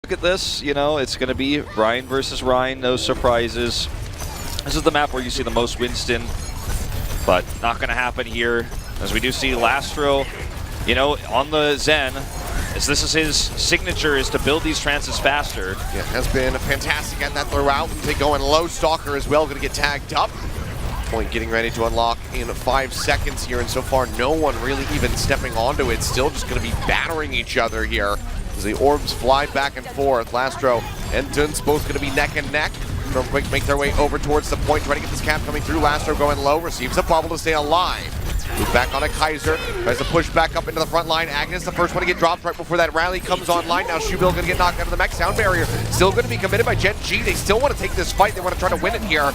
look at this, you know, it's going to be Ryan versus Ryan, no surprises. This is the map where you see the most Winston, but not going to happen here, as we do see Lastro, you know, on the Zen, as this is his signature, is to build these trances faster. Yeah, has been fantastic at that throughout. They going low. Stalker as well, going to get tagged up. Point getting ready to unlock in 5 seconds here, and so far no one really even stepping onto it. Still just going to be battering each other here as the orbs fly back and forth. Lastro and Dunce both going to be neck and neck. StormQuake make their way over towards the point, trying to get this cap coming through. Lastro going low, receives a bubble to stay alive. Move back on a Kaiser, tries to push back up into the front line. Agnes, the first one to get dropped right before that rally comes online. Now Shubil going to get knocked out of the mech. Sound barrier still going to be committed by Gen.G. They still want to take this fight. They want to try to win it here.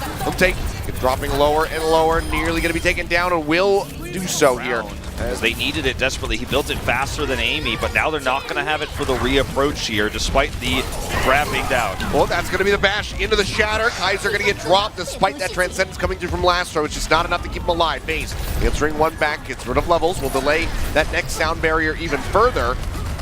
Dropping lower and lower, nearly going to be taken down, and will do so here. As they needed it desperately. He built it faster than Amy, but now they're not going to have it for the reapproach here, despite the grab being down. Well, that's going to be the bash into the Shatter. Kaiser going to get dropped despite that Transcendence coming through from Lastro. It's just not enough to keep him alive. FaZe answering one back, gets rid of levels, will delay that next sound barrier even further.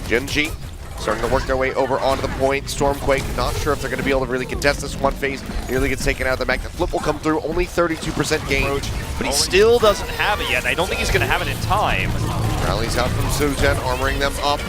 Gen.G starting to work their way over onto the point. StormQuake, not sure if they're going to be able to really contest this one. FaZe nearly gets taken out of the mech. The flip will come through, only 32% gain. But he still doesn't have it yet. I don't think he's going to have it in time. Rallies out from Sujan, armoring them up.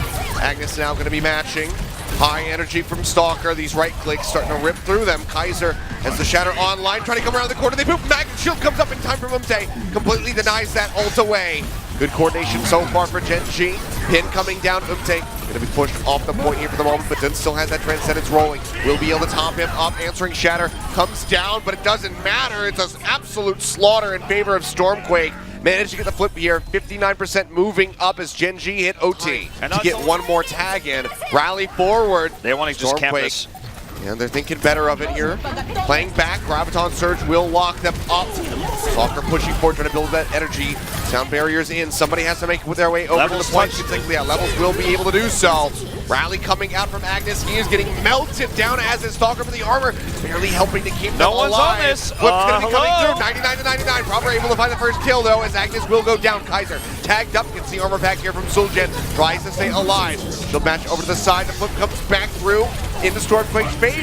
Agnes now going to be matching. High energy from Stalker. These right clicks starting to rip through them. Kaiser has the Shatter online, trying to come around the corner. They poop. Mag Shield comes up in time from Umte. Completely denies that ult away. Good coordination so far for Gen.G. Pin coming down. Umte going to be pushed off the point here for the moment, but Dunce still has that Transcendence rolling. Will be able to top him up. Answering Shatter comes down, but it doesn't matter. It's an absolute slaughter in favor of StormQuake. Managed to get the flip here, 59% moving up as Gen.G hit OT to get one more tag in. Rally forward. They want to just camp this. And they're thinking better of it here. Playing back, Graviton Surge will lock them up. Stalker pushing forward, trying to build that energy. Sound barriers in. Somebody has to make their way over to the point. Yeah, Levels will be able to do so. Rally coming out from Agnes. He is getting melted down as is Stalker for the armor. Barely helping to keep them alive. No one's on this. Flip's going to be coming through. 99 to 99. Probably able to find the first kill though, as Agnes will go down. Kaiser tagged up. Gets the armor back here from Suljan. Tries to stay alive. She'll match over to the side. The flip comes back through into StormQuake's favor.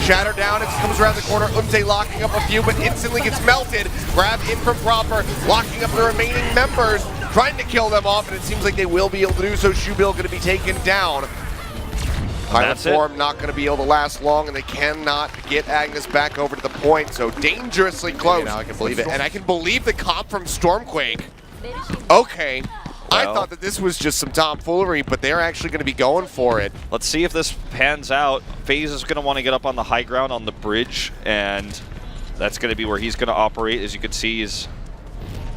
Shatter down. It comes around the corner. Umte locking up a few, but instantly gets melted. Grab in from Proper, locking up the remaining members, trying to kill them off, and it seems like they will be able to do so. Shubil going to be taken down. Pilot form not going to be able to last long, and they cannot get Agnes back over to the point, so dangerously close. Now I can believe it, and I can believe the comp from StormQuake. Okay. I thought that this was just some tomfoolery, but they're actually going to be going for it. Let's see if this pans out. FaZe is going to want to get up on the high ground on the bridge, and that's going to be where he's going to operate. As you can see, he's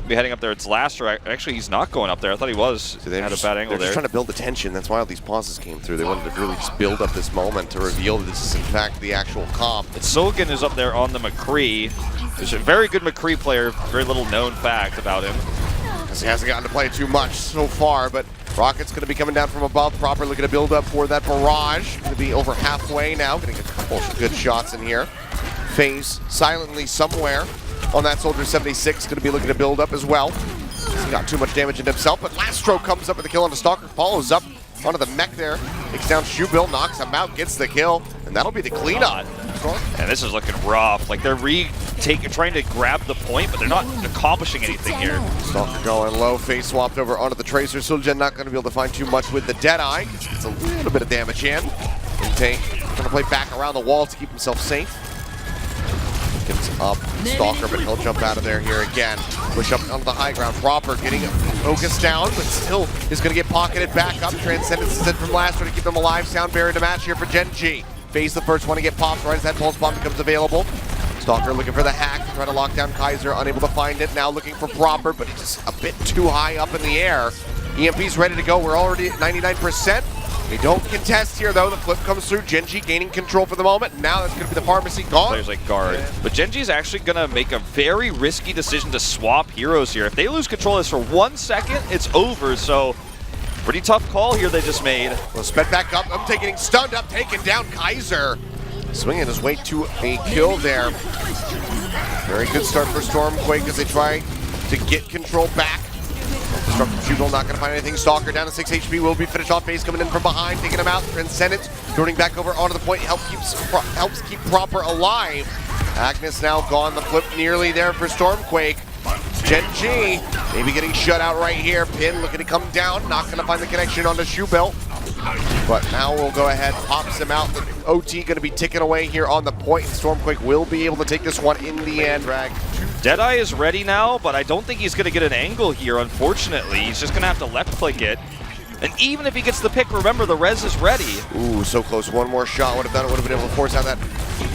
be heading up there. It's Lastro. Actually, he's not going up there. I thought he was. So they had a bad angle there. They're just trying to build the tension. That's why all these pauses came through. They wanted to really just build up this moment to reveal that this is, in fact, the actual comp. It's Sogan is up there on the McCree. There's a very good McCree player. Very little known fact about him. He hasn't gotten to play too much so far, but Rocket's going to be coming down from above, Proper looking to build up for that barrage. Going to be over halfway now, getting a couple of good shots in here. FaZe silently somewhere on that Soldier 76, going to be looking to build up as well. He's got too much damage into himself, but Lastro comes up with the kill on the Stalker, follows up onto the mech there, takes down Shubil, knocks him out, gets the kill, and that'll be the cleanup. And this is looking rough. Like they're trying to grab the point, but they're not accomplishing anything here. Stalker going low, face swapped over onto the Tracer. Suljan not going to be able to find too much with the Deadeye. Gets a little bit of damage in. Tank trying to play back around the wall to keep himself safe. Gets up Stalker, but he'll jump out of there here again. Push up onto the high ground. Proper getting focused down, but still is going to get pocketed back up. Transcendence is in from Lastro to keep them alive. Sound barrier to match here for Gen.G. FaZe the first one to get popped right as that pulse bomb becomes available. Stalker looking for the hack to try to lock down Kaiser, unable to find it. Now looking for Proper, but he's just a bit too high up in the air. EMP's ready to go. We're already at 99%. They don't contest here, though. The flip comes through. Gen.G gaining control for the moment. Now that's going to be the pharmacy gone. Players like guard. Yeah. But Gen.G is actually going to make a very risky decision to swap heroes here. If they lose control of this for 1 second, it's over. So pretty tough call here they just made. Well, sped back up. Umte getting stunned up, taking down Kaiser. Swinging his way to a kill there. Very good start for StormQuake as they try to get control back. Self-destruct from Shubel, not going to find anything. Stalker down to 6 HP, will be finished off. Phase coming in from behind, taking him out. Transcendence, turning back over onto the point, helps keep Proper alive. Agnes now gone, the flip nearly there for StormQuake. Gen.G maybe getting shut out right here. Pin looking to come down, not going to find the connection onto Shubel. But now we'll go ahead, pops him out. The OT going to be ticking away here on the point, and StormQuake will be able to take this one in the end. Drag. Deadeye is ready now, but I don't think he's going to get an angle here, unfortunately. He's just going to have to left click it. And even if he gets the pick, remember, the res is ready. Ooh, so close. One more shot would have done it, would have been able to force out that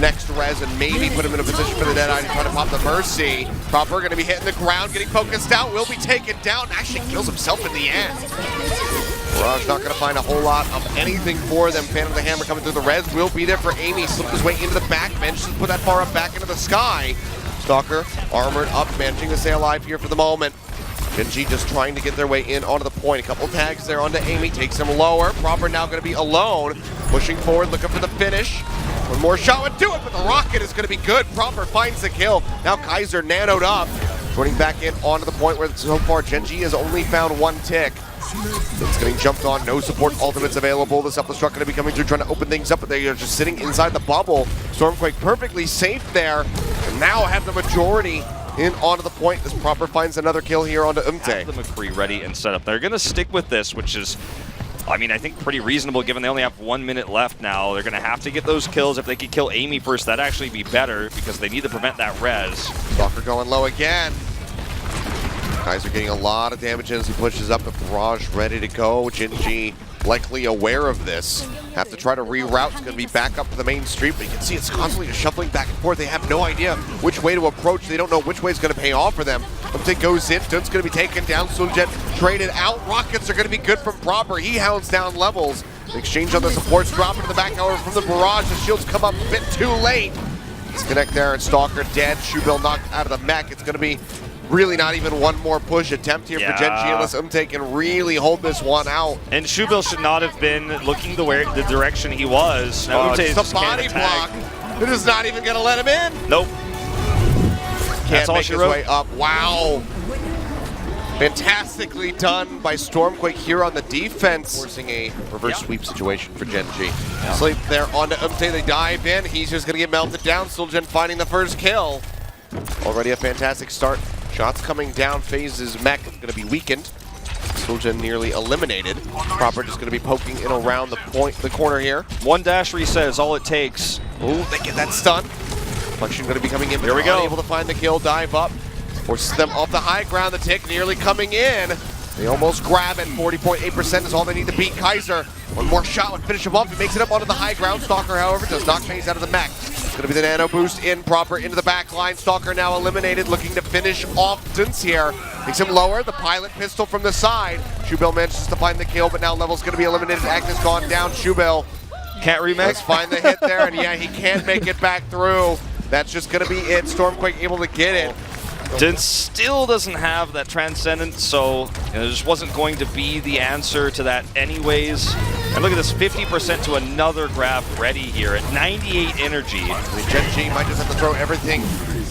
next res and maybe put him in a position for the Deadeye to try to pop the Mercy. Proper going to be hitting the ground, getting focused out, will be taken down, actually kills himself in the end. Mirage not going to find a whole lot of anything for them. Phantom the Hammer coming through the res will be there for Amy. Slipped his way into the back, manages to put that far up back into the sky. Stalker armored up, managing to stay alive here for the moment. Gen.G just trying to get their way in onto the point. A couple tags there onto Amy, takes him lower. Proper now going to be alone, pushing forward, looking for the finish. One more shot would do it, but the rocket is going to be good. Proper finds the kill. Now Kaiser nanoed up, running back in onto the point where so far Gen.G has only found one tick. It's getting jumped on, no support ultimates available. The self-destruct going to be coming through, trying to open things up, but they are just sitting inside the bubble. StormQuake perfectly safe there, and now have the majority in onto the point as Proper finds another kill here onto Umte. Have the McCree ready and set up. They're going to stick with this, which is, I mean, I think pretty reasonable given they only have 1 minute left now. They're going to have to get those kills. If they could kill Amy first, that'd actually be better because they need to prevent that res. Stalker going low again. Kaiser getting a lot of damage in as he pushes up. The barrage ready to go. Gen.G likely aware of this. Have to try to reroute. It's going to be back up to the main street, but you can see it's constantly just shuffling back and forth. They have no idea which way to approach. They don't know which way is going to pay off for them. Umte goes in. Dun's going to be taken down. Sul'Jen traded out. Rockets are going to be good from Proper. He hounds down levels. The exchange on the supports, dropping to the back, however, from the barrage. The shields come up a bit too late. Disconnect there, and Stalker dead. Shubel knocked out of the mech. It's going to be really not even one more push attempt here for Gen.G unless Umte can really hold this one out. And Shubel should not have been looking the direction he was. Now It's a body block. It is not even going to let him in. Nope. Can't make his way up. Wow. Fantastically done by StormQuake here on the defense. Forcing a reverse sweep situation for Gen.G. Sleep there onto Umte. They dive in. He's just going to get melted down. Sul'Jen finding the first kill. Already a fantastic start. Shots coming down. FaZe's mech going to be weakened. Sul'Jen nearly eliminated. Proper just going to be poking in around the corner here. One dash reset is all it takes. Ooh, they get that stun. Reflection going to be coming in. Here we go. Able to find the kill. Dive up. Forces them off the high ground. The tick nearly coming in. They almost grab it. 40.8% is all they need to beat Kaiser. One more shot would finish him off. He makes it up onto the high ground. Stalker, however, does not phase out of the mech. It's going to be the nano boost in Proper into the back line. Stalker now eliminated, looking to finish off Dunce here. Makes him lower. The pilot pistol from the side. Shubel manages to find the kill, but now Level's going to be eliminated. Agnes gone down. Shubel can't remake. Let's find the hit there, and yeah, he can't make it back through. That's just going to be it. StormQuake able to get it. Dunce still doesn't have that Transcendence, so it just wasn't going to be the answer to that anyways. And look at this, 50% to another grab ready here at 98 energy. Gen.G might just have to throw everything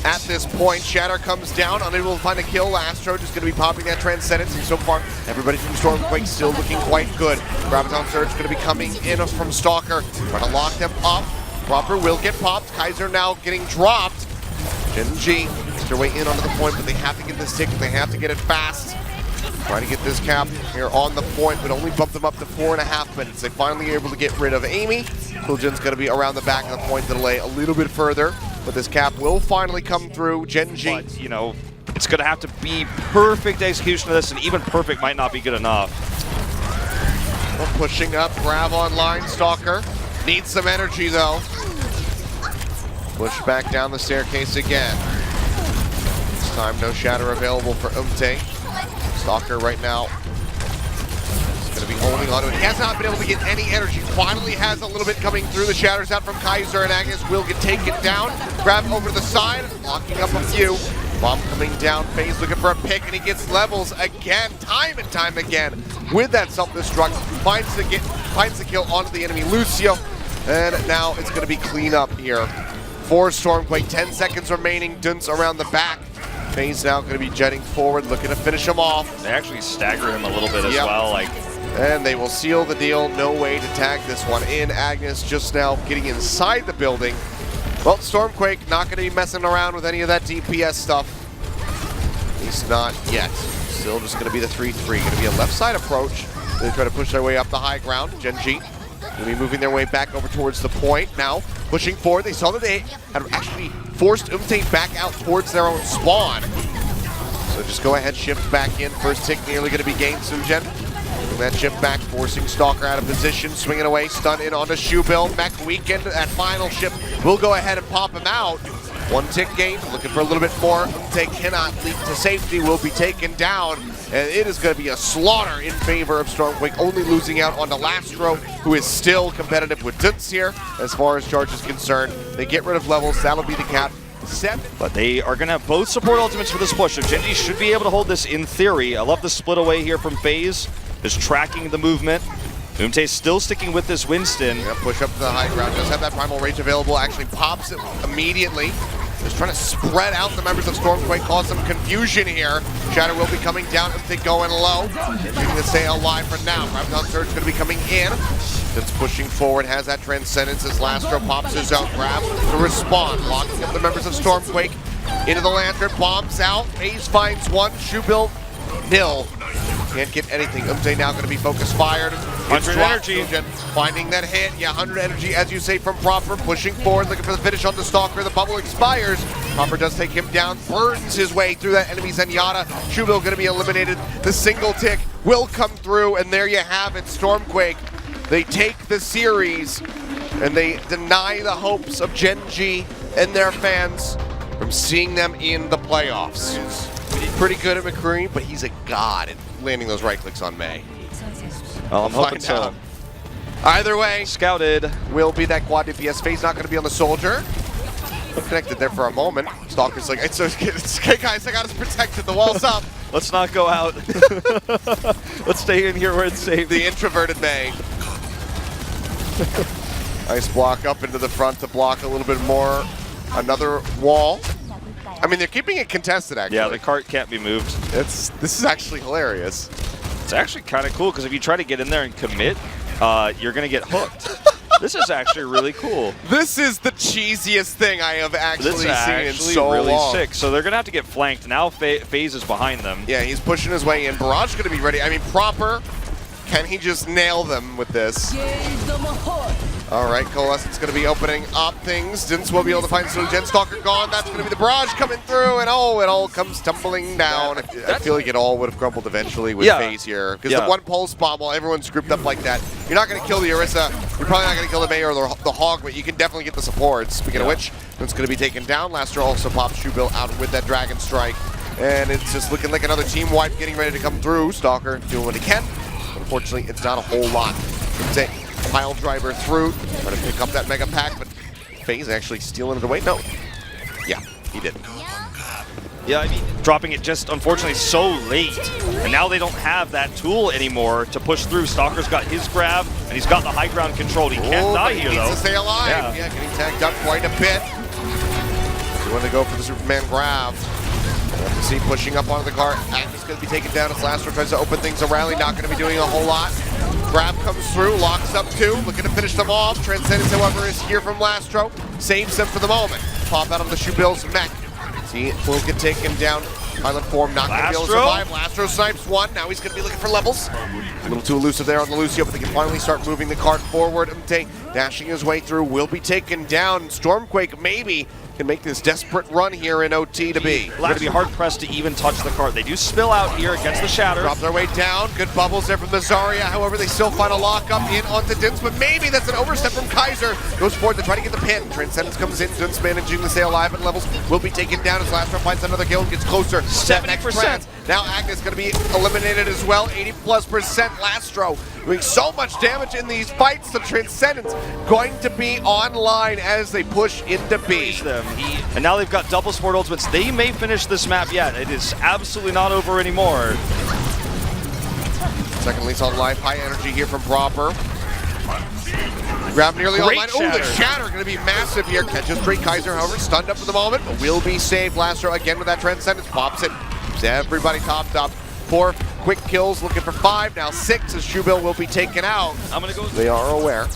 at this point. Shatter comes down, unable to find a kill. Astro just going to be popping that Transcendence, and so far, everybody from StormQuake still looking quite good. Graviton Surge going to be coming in from Stalker, trying to lock them up. Proper will get popped. Kaiser now getting dropped. Gen.G makes their way in onto the point, but they have to get this ticket. They have to get it fast. Trying to get this cap here on the point, but only bumped them up to 4.5 minutes. They finally are able to get rid of Amy. Sul'Jen's going to be around the back of the point to delay a little bit further, but this cap will finally come through. Gen.G. But, you know, it's going to have to be perfect execution of this, and even perfect might not be good enough. Well, pushing up, grab online, Stalker. Needs some energy, though. Push back down the staircase again. This time, no shatter available for Umte. Stalker right now is going to be holding on to it. He has not been able to get any energy. Finally has a little bit coming through. The shatters out from Kaiser, and Agnes will get taken down. Grab over to the side, locking up a few. Bomb coming down, FaZe looking for a pick, and he gets levels again, time and time again. With that self-destruct, finds the kill onto the enemy, Lucio. And now it's going to be clean up here for StormQuake. 10 seconds remaining. Dunce around the back. FaZe now going to be jetting forward, looking to finish him off. They actually stagger him a little bit as well. And they will seal the deal. No way to tag this one in. Agnes just now getting inside the building. Well, StormQuake not going to be messing around with any of that DPS stuff. At least not yet. Still just going to be the 3-3. Going to be a left side approach. They try to push their way up the high ground. Gen.G going to be moving their way back over towards the point. Now pushing forward. They saw that they had actually forced Umte back out towards their own spawn. So just go ahead, shift back in. First tick nearly going to be gained. Sugen that shift back, forcing Stalker out of position, swinging away, stun in onto Shoebill. Mech weakened. That final shift will go ahead and pop him out. One tick gain, looking for a little bit more. Umte cannot leap to safety, will be taken down. And it is going to be a slaughter in favor of StormQuake, only losing out onto Lastro, who is still competitive with Duns here. As far as charge is concerned, they get rid of levels. That'll be the cap. 7. But they are going to have both support ultimates for this push, so Gen.G should be able to hold this in theory. I love the split away here from FaZe. Just tracking the movement. Umte still sticking with this Winston. Yeah, push up to the high ground. Does have that primal rage available. Actually pops it immediately. Just trying to spread out the members of StormQuake, cause some confusion here. Shatter will be coming down. Umte going low. Shooting to stay alive for now. Raptor Surge going to be coming in. Just pushing forward. Has that Transcendence as Lastro pops his own grab to respond. Locking up the members of StormQuake into the Lantern. Bombs out. FaZe finds one. Shoebill nil. Can't get anything. Umte now going to be focus fired. 100 energy. Finding that hit. Yeah, 100 energy, as you say, from Proper. Pushing forward, looking for the finish on the Stalker. The bubble expires. Proper does take him down. Burns his way through that enemy Zenyatta. Shoebill going to be eliminated. The single tick will come through, and there you have it. StormQuake, they take the series, and they deny the hopes of Gen.G and their fans from seeing them in the playoffs. Pretty good at McCreary, but he's a god at landing those right clicks on May. Well, I'm hoping so. Either way, scouted will be that quad DPS. FaZe not going to be on the soldier. Connected there for a moment. Stalker's like, it's okay, guys, I got us protected. The wall's up. Let's not go out. Let's stay in here where it's safe. The introverted May. Nice block up into the front to block a little bit more. Another wall. I mean, they're keeping it contested, actually. Yeah, the cart can't be moved. This is actually hilarious. It's actually kind of cool, because if you try to get in there and commit, you're going to get hooked. This is actually really cool. This is the cheesiest thing I have actually seen in so really long. Sick. So they're going to have to get flanked. Now FaZe is behind them. Yeah, he's pushing his way in. Barrage going to be ready. I mean, Proper, can he just nail them with this? All right, Coalescence going to be opening up things. Didn't will be able to find some Gen Stalker gone. That's going to be the barrage coming through, and oh, it all comes tumbling down. I feel like it all would have crumbled eventually with FaZe here. Because the one pulse bomb, while everyone's grouped up like that, you're not going to kill the Orisa. You're probably not going to kill the May or the Hog, but you can definitely get the supports. Speaking of which, it's going to be taken down. Lastro also pops Shoebill out with that Dragon Strike. And it's just looking like another team wipe getting ready to come through. Stalker doing what he can. But unfortunately, it's not a whole lot. Pile driver through, trying to pick up that mega pack, but FaZe actually stealing it away. No. Yeah, he did. Yeah, I mean, dropping it just, unfortunately, so late. And now they don't have that tool anymore to push through. Stalker's got his grab, and he's got the high ground controlled. He can't die here, though. He needs to stay alive. Yeah, getting tagged up quite a bit. You want to go for the Superman grab. See, pushing up onto the car. Agnes going to be taken down as Lastro tries to open things around. He's not going to be doing a whole lot. Grab comes through, locks up two, looking to finish them off. Transcendence, however, is here from Lastro. Saves them for the moment. Pop out of the Shoebill's mech. See, will get taken down. Pilot form not going to be able to survive. Lastro snipes one. Now he's going to be looking for levels. A little too elusive there on the Lucio, but they can finally start moving the cart forward. Umte dashing his way through, will be taken down. StormQuake maybe can make this desperate run here in OT to be. They're going to be hard-pressed to even touch the cart. They do spill out here against the Shatter. Drop their way down. Good bubbles there from the Zarya. However, they still find a lock-up in onto Dins, but maybe that's an overstep from Kaiser. Goes forward to try to get the pin. Transcendence comes in. Dins managing to stay alive at levels. Will be taken down as Lastro finds another kill and gets closer. 70%. Now Agnes going to be eliminated as well. 80+%. Lastro doing so much damage in these fights. The Transcendence going to be online as they push into B. And now they've got double support ultimates. They may finish this map yet. It is absolutely not over anymore. Second lease on life. High energy here from Proper. Grab nearly Great online. Oh, the shatter. shatter going to be massive here. Catches straight Kaiser, however, stunned up for the moment, but will be saved. Lastro again with that Transcendence. Pops it. Keeps everybody topped up. 4 quick kills, looking for 5. Now 6 as Shubil will be taken out. I'm gonna go. They are aware.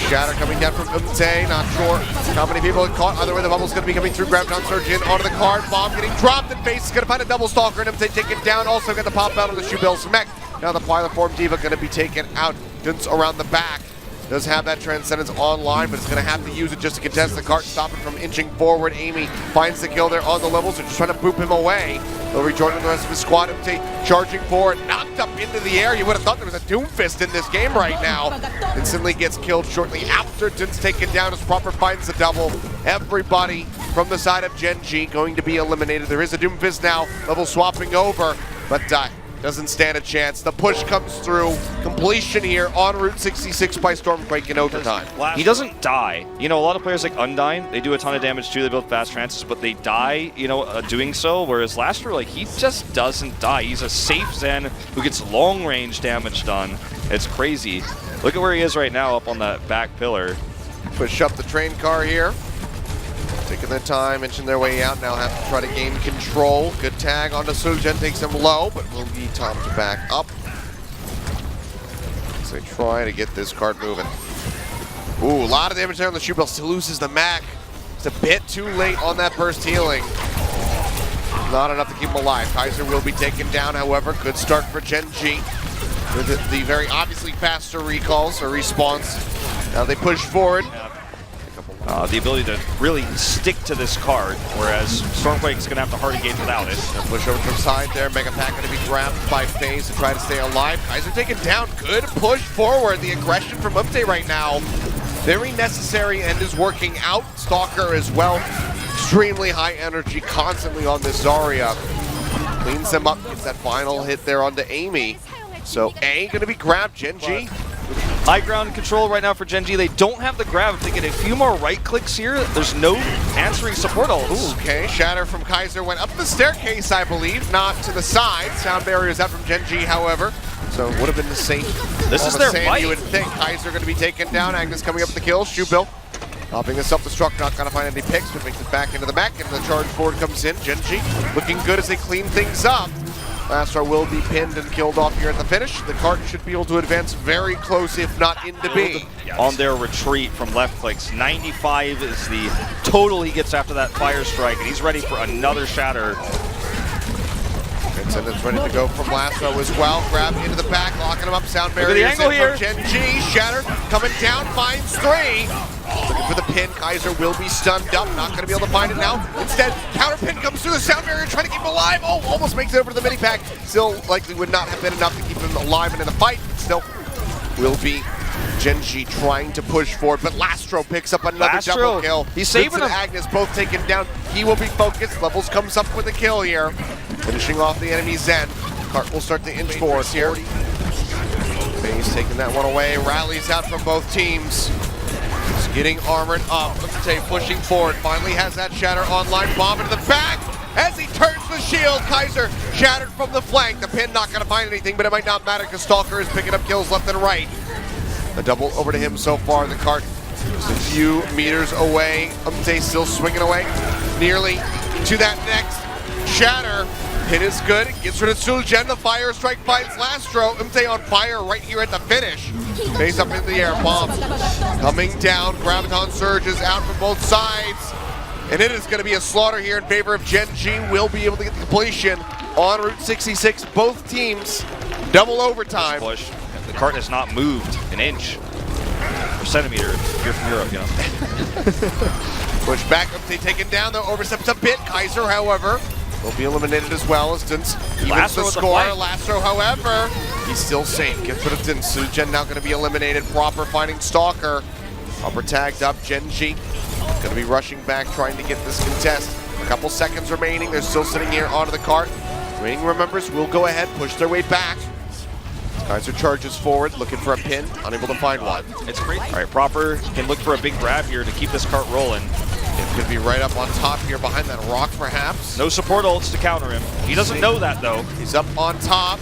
Shatter coming down from Umte. Not sure how many people had caught. Either way, the bubble's going to be coming through. Graviton Surge in onto the card. Bomb getting dropped in face. Is going to find a double stalker and Umte taken down. Also got the pop out of the Shubil's mech. Now the Plyliform Diva going to be taken out. Dunce around the back. Does have that Transcendence online, but it's going to have to use it just to contest the cart, stop it from inching forward. Amy finds the kill there on the levels. They're just trying to boop him away. They'll rejoin with the rest of his squad. Charging forward, knocked up into the air. You would have thought there was a Doomfist in this game right now. Instantly gets killed shortly after. Dunce taken down as Proper finds the double. Everybody from the side of Gen.G going to be eliminated. There is a Doomfist now, level swapping over, but doesn't stand a chance. The push comes through. Completion here on Route 66 by StormQuake in overtime. He doesn't die. You know, a lot of players like Undyne, they do a ton of damage too. They build fast trances, but they die, you know, doing so. Whereas Lastro, like, he just doesn't die. He's a safe Zen who gets long range damage done. It's crazy. Look at where he is right now up on that back pillar. Push up the train car here. Taking their time, inching their way out. Now have to try to gain control. Good tag onto Suljen, takes him low, but will need time to back up. So they try to get this cart moving. Ooh, a lot of damage there on the Shubil. Still loses the Mac. It's a bit too late on that burst healing. Not enough to keep him alive. Kaiser will be taken down, however. Good start for Gen.G. With the very obviously faster recalls or respawns. Now they push forward. The ability to really stick to this card, whereas StormQuake is going to have to hard engage without it. Push over from side there. Mega Pack going to be grabbed by FaZe to try to stay alive. Kaiser taken down. Good push forward. The aggression from Update right now. Very necessary and is working out. Stalker as well. Extremely high energy constantly on this Zarya. Cleans them up. Gets that final hit there onto Amy. So A going to be grabbed. Gen.G. High ground control right now for Gen.G. They don't have the grab. If they get a few more right clicks here, there's no answering support ults. Okay, Shatter from Kaiser went up the staircase, I believe, not to the side. Sound barriers out from Gen.G, however. So would have been the safe. This is their fight. You would think. Kaiser going to be taken down. Agnes coming up with the kill. Shubil popping the self-destruct, not going to find any picks, but makes it back into the back, and the charge forward comes in. Gen.G looking good as they clean things up. Lastro will be pinned and killed off here at the finish. The cart should be able to advance very close, if not into B. On their retreat from left clicks, 95 is the total he gets after that fire strike, and he's ready for another shatter. Vincent is ready to go from Lastro as well. Grab into the back, locking him up. Sound barrier angle here. Gen.G. Shatter coming down, finds 3. Looking for the pin. Kaiser will be stunned up. Not going to be able to find it now. Instead, counter pin comes through the sound barrier, trying to keep him alive. Oh, almost makes it over to the mini pack. Still likely would not have been enough to keep him alive and in the fight. Still will be Gen.G trying to push forward, but Lastro picks up another double kill. He's saving him. Agnes both taken down. He will be focused. Levels comes up with a kill here. Finishing off the enemy Zen. Cart will start to inch forward here. FaZe taking that one away. Rallies out from both teams. Just getting armored up. Umte pushing forward. Finally has that shatter online. Bomb into the back as he turns the shield. Kaiser shattered from the flank. The pin not going to find anything, but it might not matter because Stalker is picking up kills left and right. A double over to him so far. The cart just a few meters away. Umte still swinging away. Nearly to that next shatter. Hit is good. Gets rid of Suljen. The fire strike finds Lastro. Umte on fire right here at the finish. Face up in the air. Bomb coming down. Graviton surges out from both sides. And it is going to be a slaughter here in favor of Gen.G. Will be able to get the completion on Route 66. Both teams double overtime. Push. The cart has not moved an inch or centimeter if you're from Europe, you know. Push back. Umte taken down though. Oversteps a bit. Kaiser, however, will be eliminated as well as Dunce evens the score. Lastro, however, he's still safe. Gets rid of Dunce. Suljen now going to be eliminated. Proper finding Stalker. Proper tagged up. Gen.G going to be rushing back, trying to get this contest. A couple seconds remaining. They're still sitting here onto the cart. Remaining members will go ahead, push their way back. Kaiser charges forward, looking for a pin, unable to find one. It's great. All right, Proper can look for a big grab here to keep this cart rolling. It could be right up on top here behind that rock, perhaps. No support ults to counter him. He doesn't know that, though. He's up on top.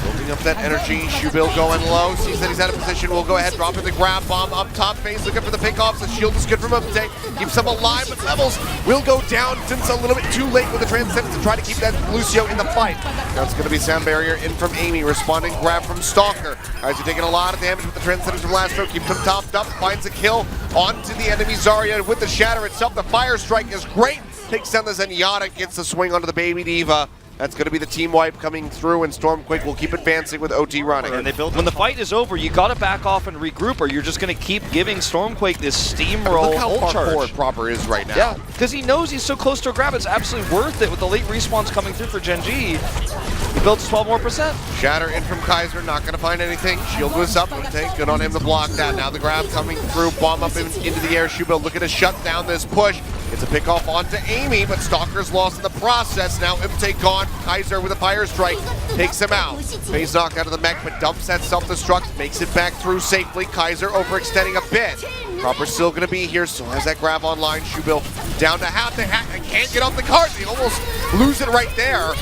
Will Building up that energy. Shubil going low. Sees that he's out of position. Will go ahead, drop in the grab bomb up top. Phase looking for the pickoffs. The shield is good from Update. Keeps him alive, but Levels will go down since a little bit too late with the Transcendence to try to keep that Lucio in the fight. Now it's going to be Sound Barrier in from Amy. Responding grab from Stalker. Guys are taking a lot of damage with the Transcendence from last row. Keeps him topped up. Finds a kill onto the enemy Zarya with the Shatter itself. The Fire Strike is great. Takes down the Zenyatta. Gets the swing onto the Baby Diva. That's going to be the team wipe coming through, and StormQuake will keep advancing with OT running. And when the fight is over, you got to back off and regroup, or you're just going to keep giving StormQuake this steamroll Look how ult far charge. forward Proper is right now. Yeah, because he knows he's so close to a grab. It's absolutely worth it with the late respawns coming through for Gen.G. He builds 12 more %. Shatter in from Kaiser, not going to find anything. Shield was up. Take good on him to block that. Now the grab coming through, bomb up into the air. Shubil looking to shut down this push. It's a pick off onto Amy, but Stalker's lost in the process. Now Imte gone. Kaiser with a Fire Strike takes him out. Phase knocked out of the mech, but dumps that self-destruct, makes it back through safely. Kaiser overextending a bit. Proper still going to be here, so has that grab online. Shubil down to half the hat and can't get off the cart. They almost lose it right there.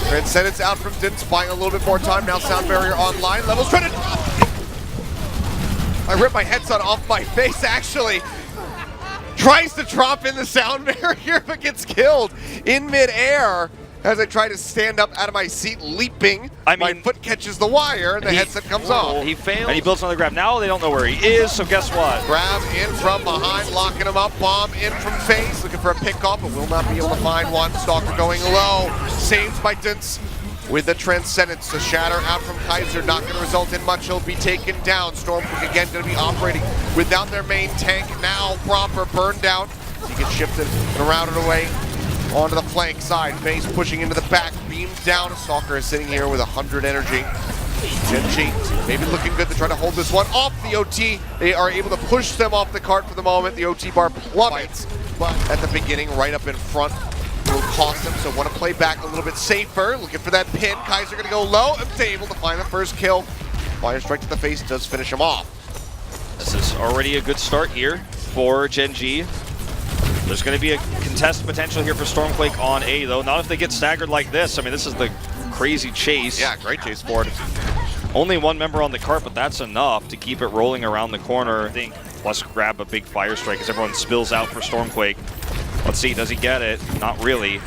Transcendence out from Dins, buying a little bit more time. Now Sound Barrier online. Levels trying to drop. I ripped my headset off my face, actually. Tries to drop in the Sound Barrier, but gets killed in midair as I try to stand up out of my seat, leaping. My foot catches the wire, and the headset comes off. He fails, and he builds another grab. Now they don't know where he is, so guess what? Grab in from behind, locking him up. Bomb in from Phase, looking for a pick-off, but will not be able to find one. Stalker going low, saved by Dins with the Transcendence. The Shatter out from Kaiser, not going to result in much. He'll be taken down. StormQuake again going to be operating without their main tank. Now Proper burned down. He gets shifted and routed away onto the flank side. Phase pushing into the back, beamed down. Stalker is sitting here with 100 energy. Gen.G maybe looking good to try to hold this one off the OT. They are able to push them off the cart for the moment. The OT bar plummets, but at the beginning, right up in front, will cost them, so want to play back a little bit safer. Looking for that pin. Kaiser going to go low. And able to find the first kill. Fire Strike to the face does finish him off. This is already a good start here for Gen.G. There's going to be a contest potential here for StormQuake on A, though. Not if they get staggered like this. I mean, this is the crazy chase. Yeah, great chase forward. Only one member on the cart, but that's enough to keep it rolling around the corner. I think, plus grab a big Fire Strike as everyone spills out for StormQuake. Let's see, does he get it? Not really.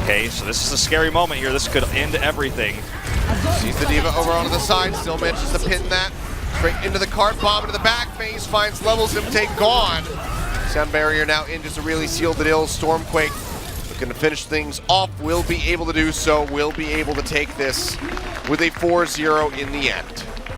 Okay, so this is a scary moment here. This could end everything. Sees the Diva over onto the side, still manages to pin that. Straight into the cart, bomb into the back. Phase finds Levels, Imte gone. Sound Barrier now in just to really seal the deal. StormQuake looking to finish things off. Will be able to do so. Will be able to take this with a 4-0 in the end.